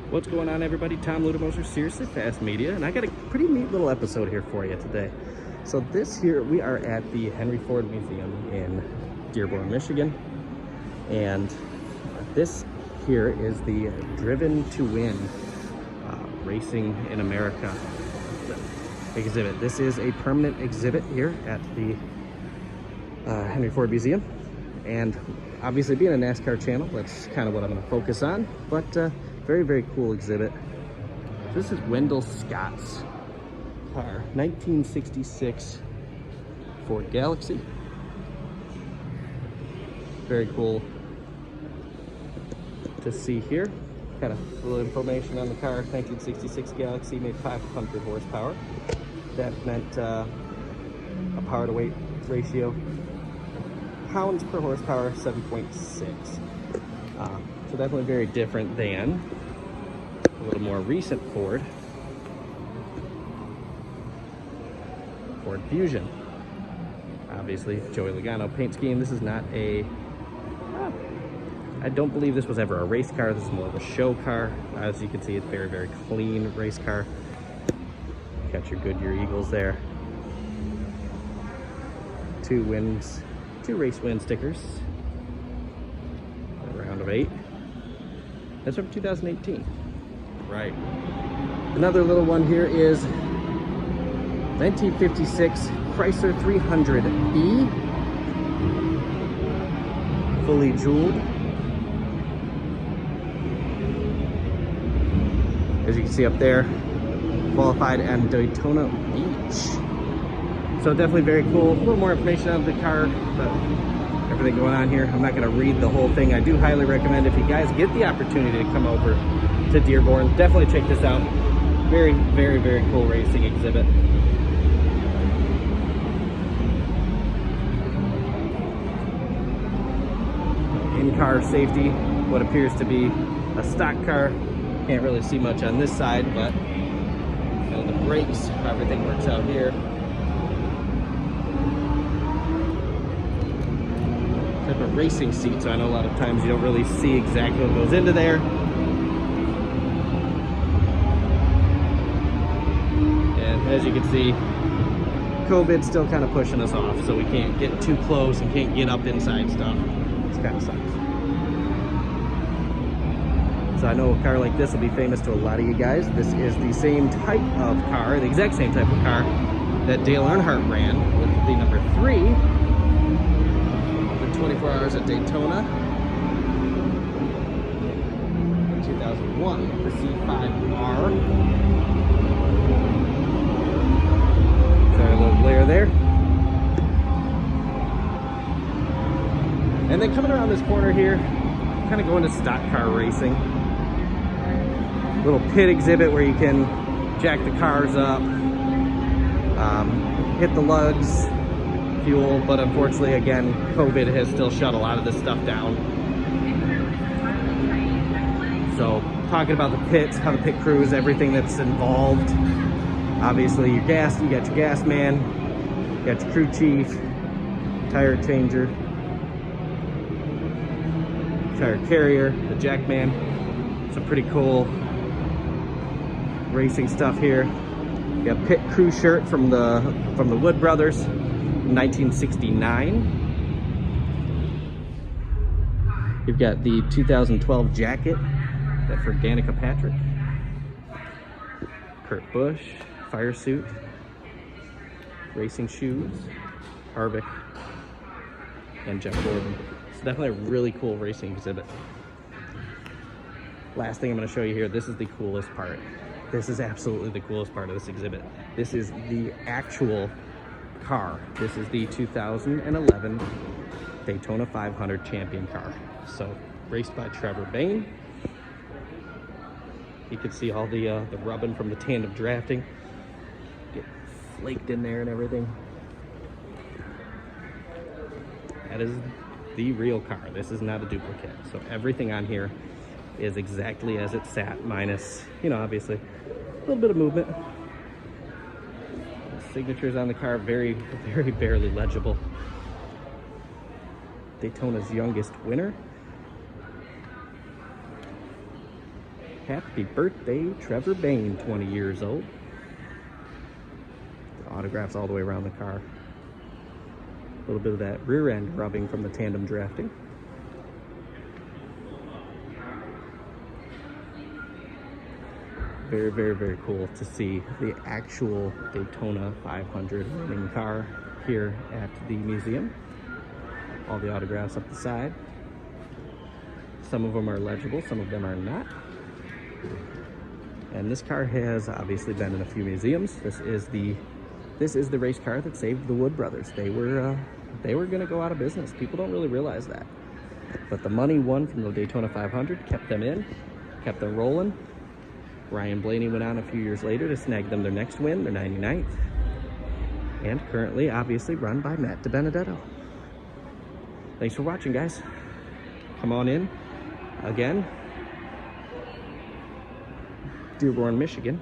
What's going on, everybody? Tom Ludemoser, Seriously Fast Media, and I got a pretty neat little episode here for you today. So this here, we are at the Henry Ford Museum in Dearborn, Michigan, and this here is the Driven to Win Racing in America exhibit. This is a permanent exhibit here at the Henry Ford Museum, and obviously being a NASCAR channel, that's kind of what I'm going to focus on, but very, very cool exhibit. This is Wendell Scott's car, 1966 Ford Galaxy. Very cool to see here. Kind of a little information on the car. 1966 Galaxy, made 500 horsepower. That meant a power to weight ratio, pounds per horsepower, 7.6. So definitely very different than a little more recent Ford Fusion. Obviously, Joey Logano paint scheme. This is not a, I don't believe this was ever a race car. This is more of a show car. As you can see, it's very, very clean race car. Got your Goodyear Eagles there. Two race win stickers. A round of 8. That's from 2018. Right. Another little one here is 1956 Chrysler 300E. Fully jeweled. As you can see up there, qualified at Daytona Beach. So definitely very cool. A little more information on the car, but everything going on here. I'm not going to read the whole thing. I do highly recommend, if you guys get the opportunity to come over to Dearborn, definitely check this out. Very, very, very cool racing exhibit. In-car safety, what appears to be a stock car. Can't really see much on this side, but the brakes, how everything works out here. Type of racing seat, so I know a lot of times you don't really see exactly what goes into there. And as you can see, COVID's still kind of pushing us off, so we can't get too close and can't get up inside stuff. It's kind of sucks. So I know a car like this will be famous to a lot of you guys. This is the same type of car, the exact same type of car that Dale Earnhardt ran with the number 3. 24 Hours at Daytona in 2001, the C5R. Sorry, a little glare there. And then coming around this corner here, kind of going to stock car racing. Little pit exhibit where you can jack the cars up, hit the lugs, fuel, but unfortunately, again, COVID has still shut a lot of this stuff down. So, talking about the pits, how the pit crews, everything that's involved. Obviously, your gas, you got your gas man, you got your crew chief, tire changer, tire carrier, the jack man. Some pretty cool racing stuff here. You got pit crew shirt from the Wood Brothers. 1969. You've got the 2012 jacket, that for Danica Patrick. Kurt Busch, fire suit, racing shoes, Harvick, and Jeff Gordon. It's definitely a really cool racing exhibit. Last thing I'm going to show you here, this is the coolest part. This is absolutely the coolest part of this exhibit. This is the actual car. This is the 2011 Daytona 500 champion car. So, raced by Trevor Bayne. You can see all the rubbing from the tandem drafting. Get flaked in there and everything. That is the real car. This is not a duplicate. So everything on here is exactly as it sat, minus, obviously, a little bit of movement. Signatures on the car, very, very barely legible. Daytona's youngest winner. Happy birthday, Trevor Bain, 20 years old. The autographs all the way around the car. A little bit of that rear end rubbing from the tandem drafting. Very, very, very cool to see the actual Daytona 500 running car here at the museum. All the autographs up the side. Some of them are legible, some of them are not. And this car has obviously been in a few museums. This is the race car that saved the Wood brothers. They were going to go out of business. People don't really realize that. But the money won from the Daytona 500 kept them in, kept them rolling. Ryan Blaney went on a few years later to snag them their next win, their 99th. And currently, obviously, run by Matt DiBenedetto. Thanks for watching, guys. Come on in. Again, Dearborn, Michigan.